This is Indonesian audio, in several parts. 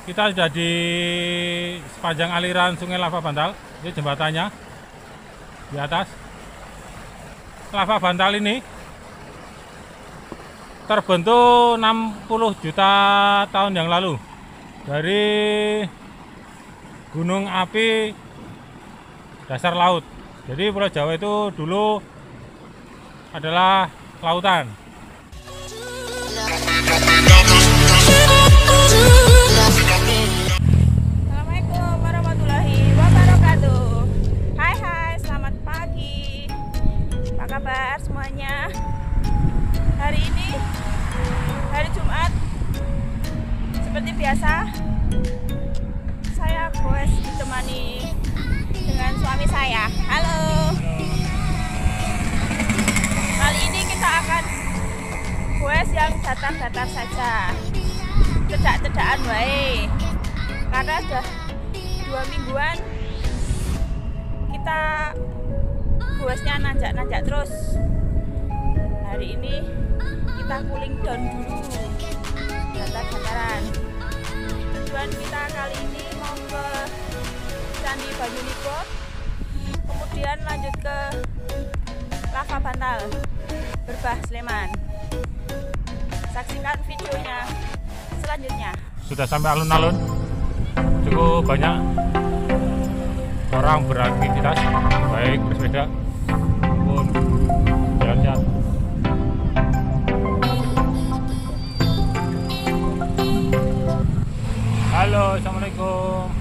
Kita sudah di sepanjang aliran Sungai Lava Bantal. Ini jembatannya di atas. Lava Bantal ini terbentuk 60 juta tahun yang lalu dari gunung api dasar laut. Jadi Pulau Jawa itu dulu adalah lautan. Assalamualaikum warahmatullahi wabarakatuh. Hai, selamat pagi. Apa kabar semuanya? Hari ini hari Jumat. Seperti biasa, saya goes ditemani dengan suami saya. Halo. Kali ini kita akan goes yang datar-datar saja. Cedak-cedakan wae. Karena sudah 2 mingguan kita goesnya nanjak-nanjak terus. Hari ini kita cooling down dulu, datar-dataran. Tujuan kita kali ini mau ke Candi Banyunipo, kemudian lanjut ke Lava Bantal, Berbah, Sleman. Saksikan videonya selanjutnya. Sudah sampai alun-alun, cukup banyak orang beraktivitas, baik bersepeda maupun jalan-jalan. Halo, assalamualaikum.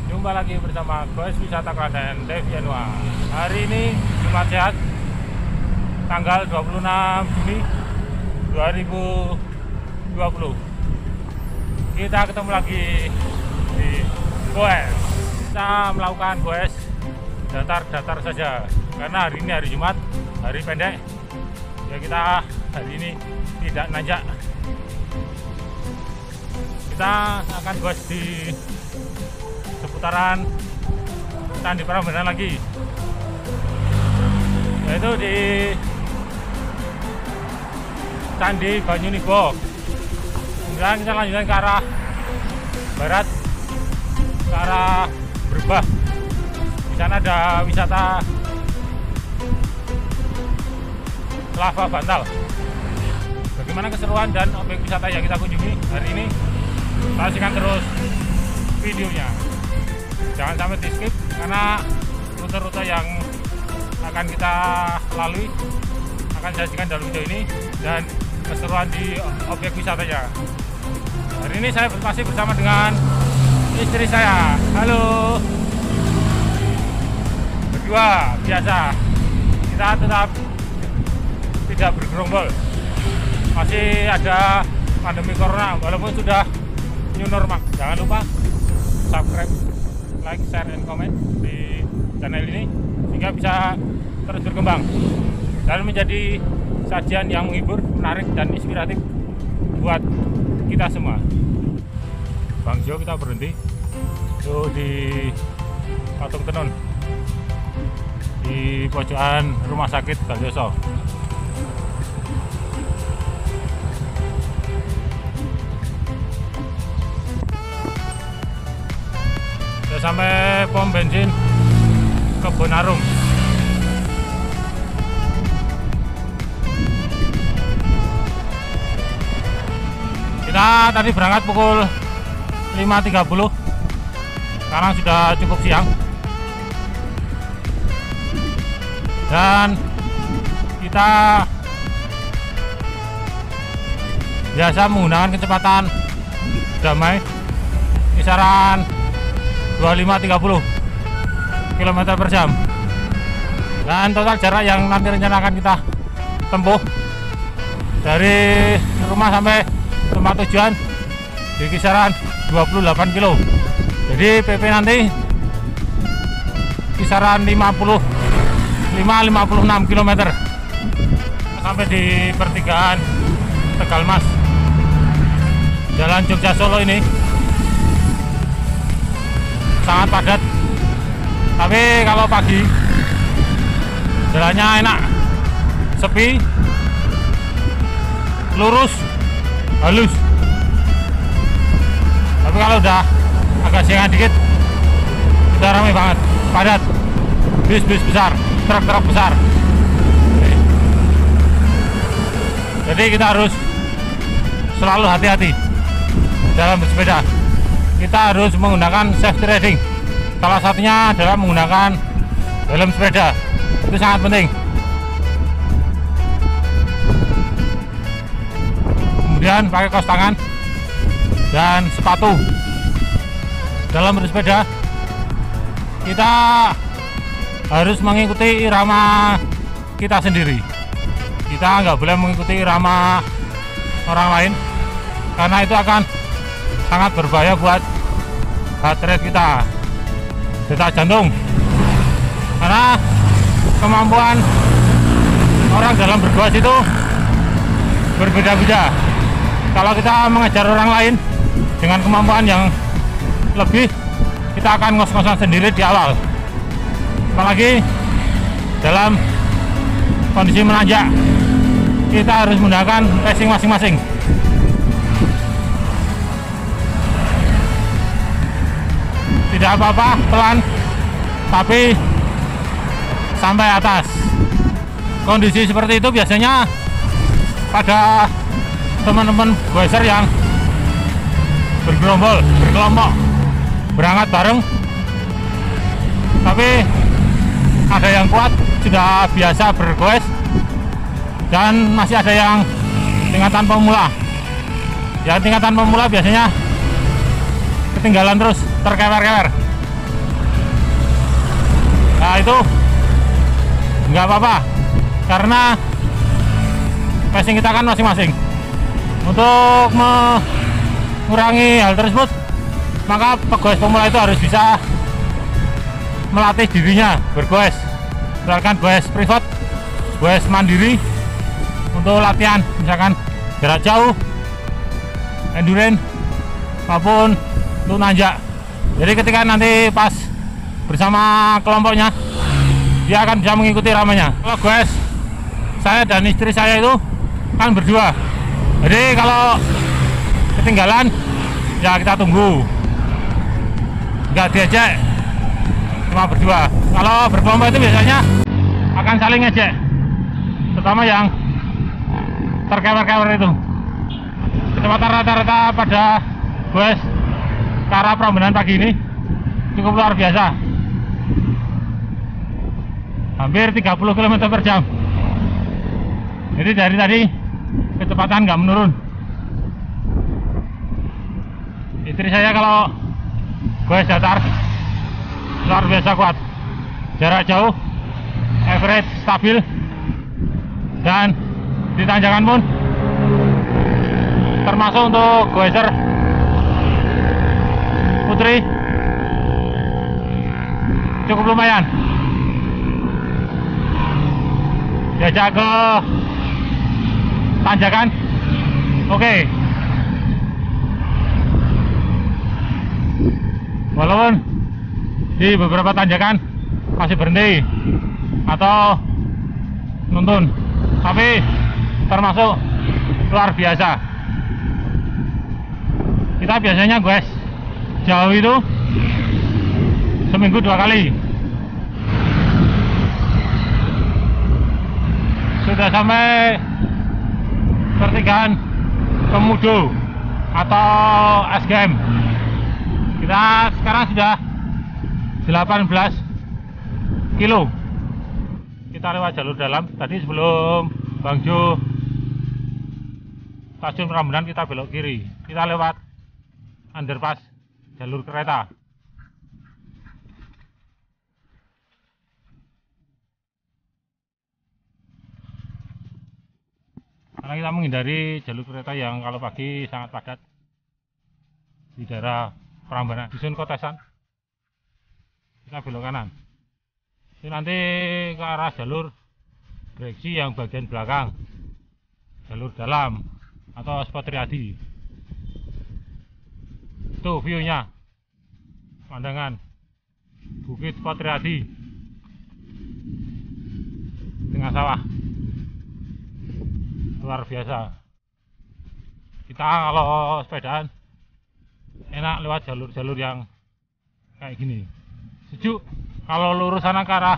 Jumpa lagi bersama Goes Wisata Klaten Devi Anwar. Hari ini Jumat Sehat, tanggal 26 Juni 2020. Kita ketemu lagi di goes. Kita melakukan goes datar-datar saja karena hari ini hari Jumat, hari pendek. Ya kita hari ini tidak nanjak. Kita akan goes di seputaran Candi Prambanan lagi, yaitu di Candi Banyunipo. Kemudian kita lanjutkan ke arah barat, ke arah Berbah. Di sana ada wisata Lava Bantal. Bagaimana keseruan dan objek wisata yang kita kunjungi hari ini? Saksikan terus videonya. Jangan sampai di skip karena rute-rute yang akan kita lalui akan sajikan dalam video ini dan keseruan di objek wisatanya. Hari ini saya masih bersama dengan istri saya. Halo. Berdua biasa. Kita tetap tidak bergerombol. Masih ada pandemi corona walaupun sudah new normal. Jangan lupa subscribe, like, share, dan komen di channel ini sehingga bisa terus berkembang dan menjadi sajian yang menghibur, menarik, dan inspiratif buat kita semua. Bang Jo, kita berhenti tuh di Patung Tenun di pojokan Rumah Sakit Galjoso. Sudah sampai pom bensin Kebonarum. Kita tadi berangkat pukul 5.30. Sekarang sudah cukup siang. Dan kita biasa menggunakan kecepatan damai kisaran 25-30 km per jam. Dan total jarak yang nanti rencana akan kita tempuh dari rumah sampai tempat tujuan di kisaran 28 kilo. Jadi PP nanti kisaran 55-56 km sampai di pertigaan Tegalmas. Jalan Jogja Solo ini sangat padat, tapi kalau pagi jalannya enak, sepi, lurus, halus. Tapi kalau kalau udah agak siangan dikit udah ramai banget, padat, bis-bis besar, truk-truk besar. Jadi kita harus selalu hati-hati dalam bersepeda. Kita harus menggunakan safety riding. Salah satunya adalah menggunakan helm sepeda. Itu sangat penting. Kemudian pakai kaos tangan dan sepatu. Dalam bersepeda kita harus mengikuti irama kita sendiri. Kita nggak boleh mengikuti irama orang lain, karena itu akan sangat berbahaya buat heart rate kita, detak jantung. Karena kemampuan orang dalam bergoes itu berbeda-beda. Kalau kita mengejar orang lain dengan kemampuan yang lebih, kita akan ngos-ngosan sendiri di awal. Apalagi dalam kondisi menanjak, kita harus menggunakan racing masing-masing. Tidak apa-apa, pelan, tapi sampai atas. Kondisi seperti itu biasanya pada teman-teman goeser yang bergerombol, berkelompok, berangkat bareng, tapi ada yang kuat, sudah biasa bergoes, dan masih ada yang tingkatan pemula. Yang tingkatan pemula biasanya ketinggalan terus, terkewer-kewer. Nah itu nggak apa-apa, karena passing kita kan masing-masing. Untuk mengurangi hal tersebut, maka pegoes pemula itu harus bisa melatih dirinya bergoes. Misalkan goes privat, goes mandiri, untuk latihan misalkan jarak jauh, endurance, maupun untuk nanjak. Jadi ketika nanti pas bersama kelompoknya, dia akan bisa mengikuti ramanya. Kalau goes saya dan istri saya itu kan berdua, jadi kalau ketinggalan ya kita tunggu, nggak diejek, cuma berdua. Kalau berkelompok itu biasanya akan saling ngejek, terutama yang terkewer-kewer itu. Kecepatan rata-rata pada goes ke arah Prambanan pagi ini cukup luar biasa, hampir 30 km/jam. Jadi dari tadi kecepatan nggak menurun. Istri saya kalau goes datar luar biasa kuat, jarak jauh average stabil, dan di tanjakan pun termasuk untuk goeser putri cukup lumayan. Diajak ke tanjakan, oke. Walaupun di beberapa tanjakan masih berhenti atau nuntun, tapi termasuk luar biasa. Kita biasanya goes jauh itu seminggu 2 kali. Sudah sampai pertigaan Komodo atau SGM. Kita sekarang sudah 18 kilo. Kita lewat jalur dalam. Tadi sebelum Bangjo Stasiun Prambanan kita belok kiri. Kita lewat underpass jalur kereta. Karena kita menghindari jalur kereta yang kalau pagi sangat padat di daerah Prambanan, Dusun Kotesan. Kita belok kanan. Ini nanti ke arah jalur direksi yang bagian belakang, jalur dalam atau spot Riyadi. Itu view-nya, pandangan Bukit Spot Riyadi, tengah sawah, luar biasa. Kita kalau sepedaan enak lewat jalur-jalur yang kayak gini. Sejuk kalau lurus sana ke arah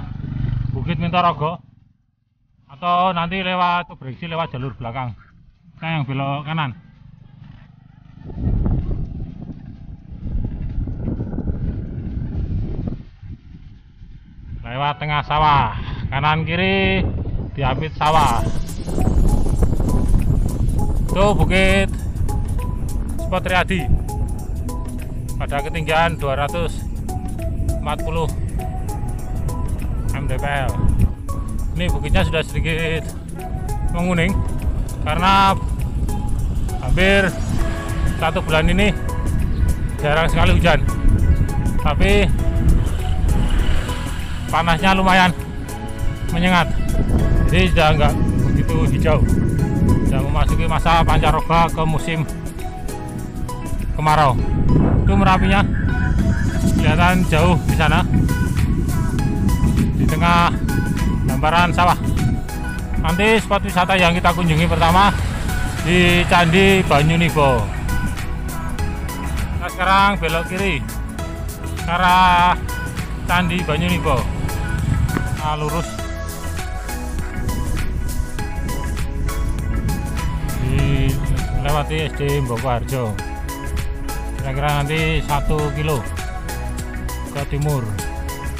Bukit Mintorogo, atau nanti lewat Breksi lewat jalur belakang, nah yang belok kanan. Lewat tengah sawah, kanan kiri diapit sawah. Itu Bukit Spot Riyadi pada ketinggian 240 mdpl. Ini bukitnya sudah sedikit menguning karena hampir 1 bulan ini jarang sekali hujan, tapi panasnya lumayan menyengat, jadi sudah enggak begitu hijau, sudah memasuki masa pancaroba ke musim kemarau. Itu Merapinya kelihatan jauh di sana, di tengah hamparan sawah. Nanti spot wisata yang kita kunjungi pertama di Candi Banyunibo. Nah, sekarang belok kiri ke arah Candi Banyunibo. Nah, lurus dilewati SD Mbokoharjo, kira-kira nanti 1 kilo ke timur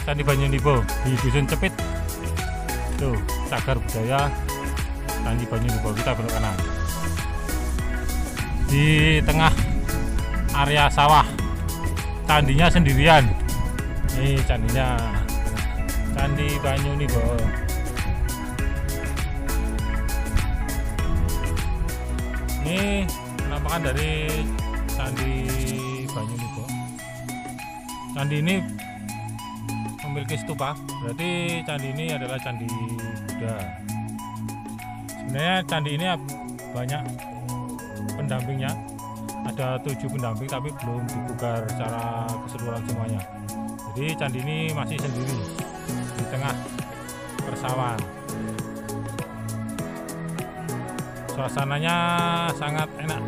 Candi Banyunibo di Dusun Cepit. Tuh, cagar budaya Candi Banyunibo. Kita belok kanan di tengah area sawah. Candinya sendirian. Ini candinya, Candi Banyunibo. Ini penampakan dari Candi Banyunibo. Candi ini memiliki stupa, berarti candi ini adalah candi Buddha. Sebenarnya candi ini banyak pendampingnya, ada 7 pendamping, tapi belum dipugar secara keseluruhan semuanya. Jadi candi ini masih sendiri di tengah persawahan. Suasananya sangat enak,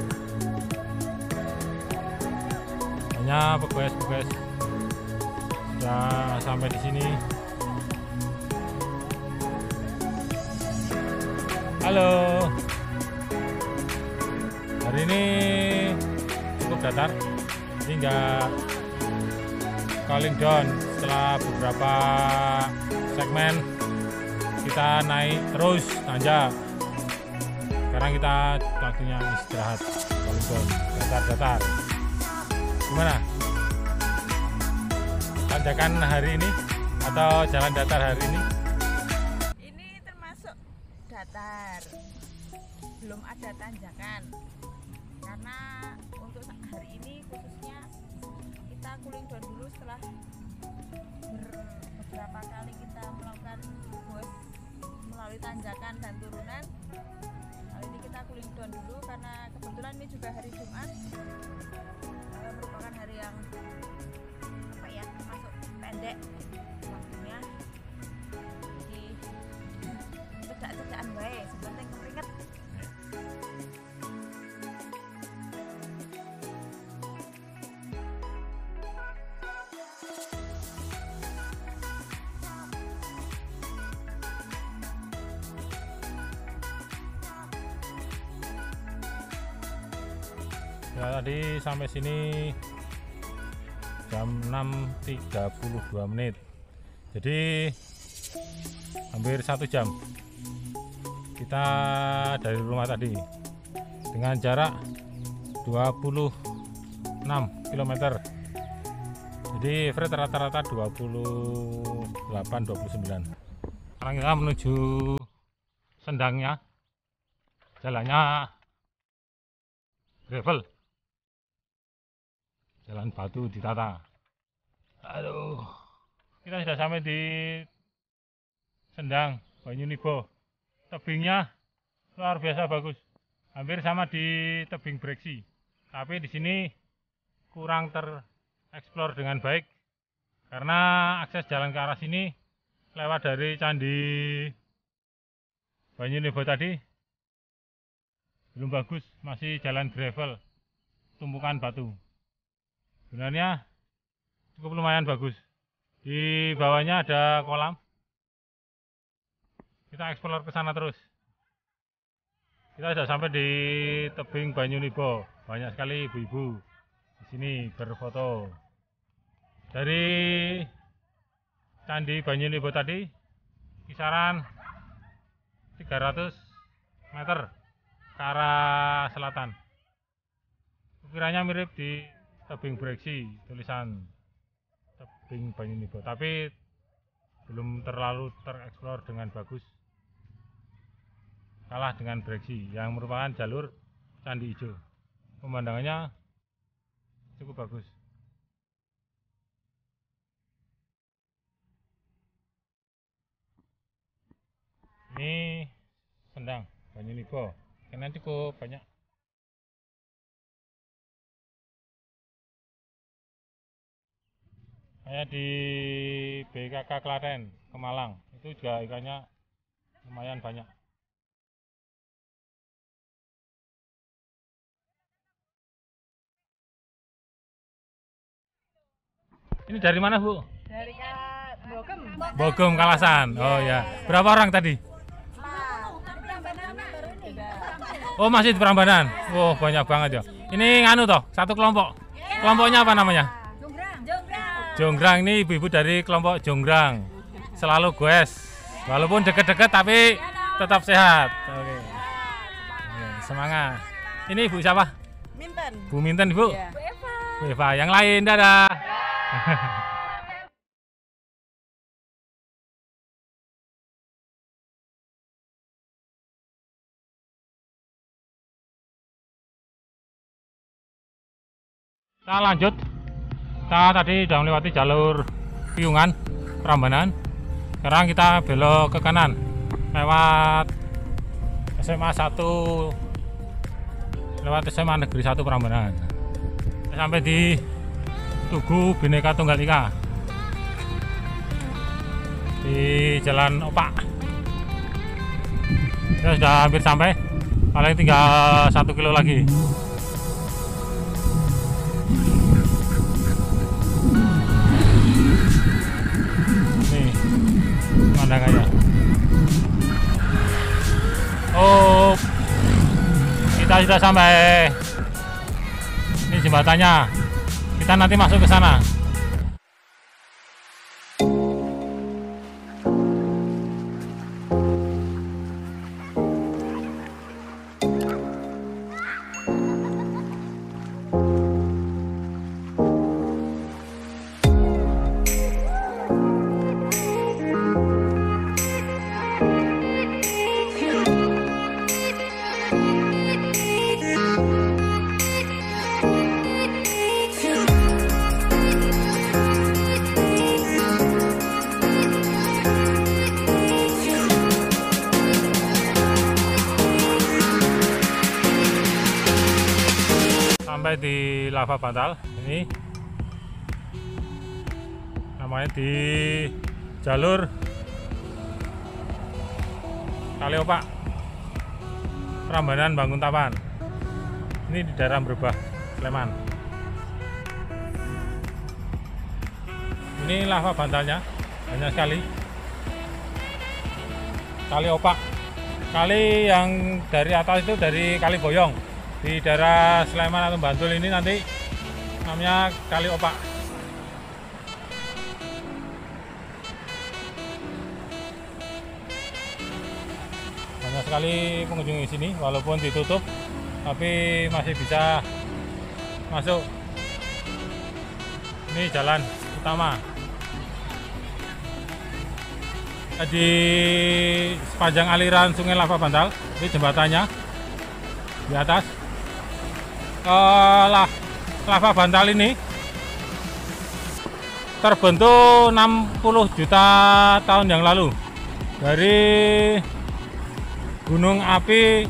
hanya pegoes-pegoes. Sudah sampai di sini. Halo. Hari ini cukup datar, jadi nggak calling down. Setelah beberapa segmen kita naik terus nanjak. Sekarang kita waktunya istirahat, calling down, datar-datar. Gimana tanjakan hari ini atau jalan datar hari ini? Ini termasuk datar, belum ada tanjakan. Karena untuk hari ini khususnya kita cooling down dulu setelah beberapa kali kita melakukan bos melalui tanjakan dan turunan. Kali ini kita cooling down dulu karena kebetulan ini juga hari Jumat, merupakan hari yang masuk pendek waktunya, jadi cedak-cedakan bae, sebentar keringet. Ya, tadi sampai sini jam 6.32 menit, jadi hampir 1 jam kita dari rumah tadi dengan jarak 26 km. Jadi freight rata-rata 28-29. Sekarang kita menuju Sendangnya, jalannya gravel, jalan batu ditata. Aduh, kita sudah sampai di Sendang Banyunibo. Tebingnya luar biasa bagus, hampir sama di tebing Breksi, tapi di sini kurang tereksplor dengan baik karena akses jalan ke arah sini lewat dari Candi Banyunibo tadi belum bagus, masih jalan gravel, tumpukan batu. sebenarnya cukup lumayan bagus. Di bawahnya ada kolam. Kita eksplor ke sana terus. Kita sudah sampai di tebing Banyunibo. Banyak sekali ibu-ibu di sini berfoto. Dari Candi Banyunibo tadi kisaran 300 meter ke arah selatan. Ukiranya mirip di tebing Breksi, tulisan tebing Banyunibo, tapi belum terlalu tereksplor dengan bagus. Kalah dengan Breksi yang merupakan jalur Candi Ijo. Pemandangannya cukup bagus. Ini Sendang Banyunibo, karena cukup banyak. Kayak di BKK Klaten, Kemalang, itu juga ikannya lumayan banyak. Ini dari mana, Bu? Dari Bogem. Bogem, Kalasan. Oh ya. Berapa orang tadi? Oh, masih di Prambanan. Oh, banyak banget ya. Ini nganu toh, satu kelompok. Kelompoknya apa namanya? Jonggrang. Ini ibu-ibu dari kelompok Jonggrang. Selalu goes. Walaupun deket-deket tapi tetap sehat. Oke. Semangat. Ini Ibu siapa? Minten. Bu Minten, Ibu. Ya. Bu Eva. Yang lain, dadah. Kita lanjut. Kita tadi sudah melewati jalur Piungan, Prambanan. Sekarang kita belok ke kanan lewat SMA 1, lewat SMA Negeri 1 Prambanan. Kita sampai di Tugu Bhinneka Tunggal Ika di Jalan Opak. Kita sudah hampir sampai, paling tinggal 1 kilo lagi. Nih pemandangannya. Oh, kita sudah sampai. Ini jembatannya. Kita nanti masuk ke sana. Sampai di Lava Bantal, ini namanya di jalur Kaliopak Prambanan Banguntapan. Ini di daerah Brebah, Sleman. Ini lava bantalnya banyak sekali. Kaliopak, kali yang dari atas itu dari Kali Boyong. Di daerah Sleman atau Bantul ini nanti namanya Kali Opak. Banyak sekali pengunjung di sini, walaupun ditutup, tapi masih bisa masuk. Ini jalan utama. Di sepanjang aliran Sungai Lava Bantal, ini jembatannya di atas. Lava Bantal ini terbentuk 60 juta tahun yang lalu dari gunung api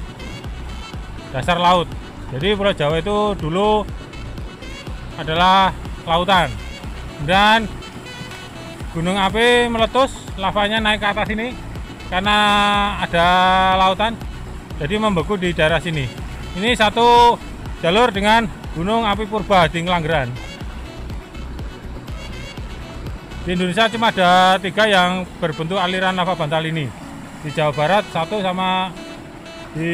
dasar laut. Jadi Pulau Jawa itu dulu adalah lautan, dan gunung api meletus, lavanya naik ke atas ini karena ada lautan, jadi membeku di daerah sini. Ini satu jalur dengan gunung api purba di Ngelanggeran. Di Indonesia cuma ada 3 yang berbentuk aliran lava bantal ini. Di Jawa Barat 1 sama di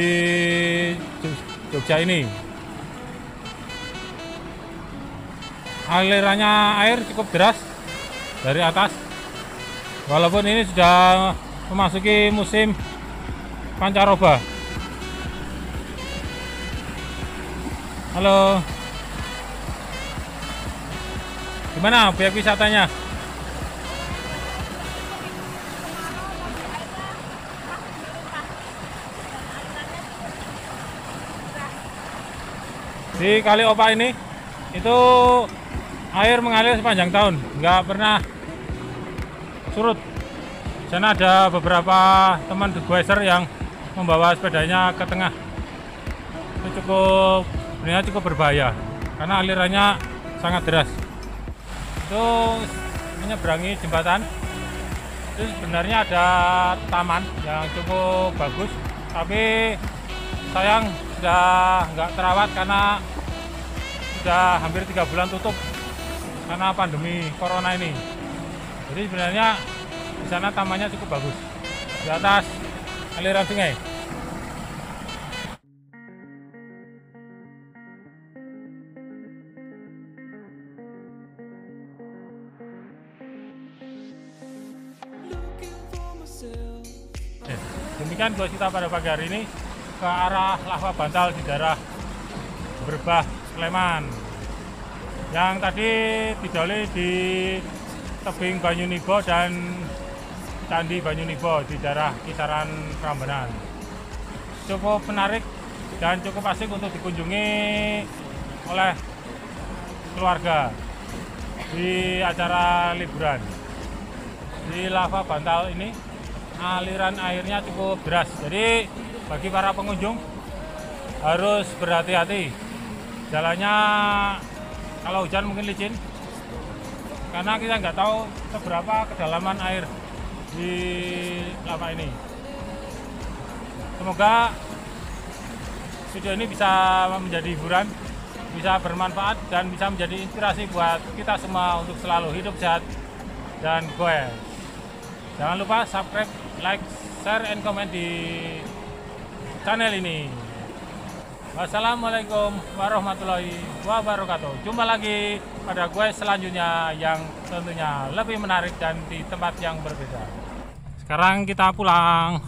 Jogja ini. Alirannya air cukup deras dari atas. Walaupun ini sudah memasuki musim pancaroba. Halo. Gimana biaya wisatanya? Di Kali Opa ini itu air mengalir sepanjang tahun, nggak pernah surut. Di sana ada beberapa teman degweiser yang membawa sepedanya ke tengah. Itu sebenarnya cukup berbahaya karena alirannya sangat deras. Itu menyeberangi jembatan. Itu sebenarnya ada taman yang cukup bagus, tapi sayang sudah nggak terawat karena sudah hampir 3 bulan tutup karena pandemi corona ini. Jadi sebenarnya di sana tamannya cukup bagus di atas aliran sungai. Demikian gua cerita pada pagi hari ini ke arah lava bantal di daerah Berbah, Sleman. Yang tadi didahului di tebing Banyunibo dan Candi Banyunibo di daerah kisaran Prambanan. Cukup menarik dan cukup asik untuk dikunjungi oleh keluarga di acara liburan. Di lava bantal ini aliran airnya cukup deras, jadi bagi para pengunjung harus berhati-hati. Jalannya kalau hujan mungkin licin, karena kita nggak tahu seberapa kedalaman air di lava ini. Semoga video ini bisa menjadi hiburan, bisa bermanfaat, dan bisa menjadi inspirasi buat kita semua untuk selalu hidup sehat dan goes. Jangan lupa subscribe, like, share, and comment di channel ini. Wassalamualaikum warahmatullahi wabarakatuh. Jumpa lagi pada gue selanjutnya yang tentunya lebih menarik dan di tempat yang berbeda. Sekarang kita pulang.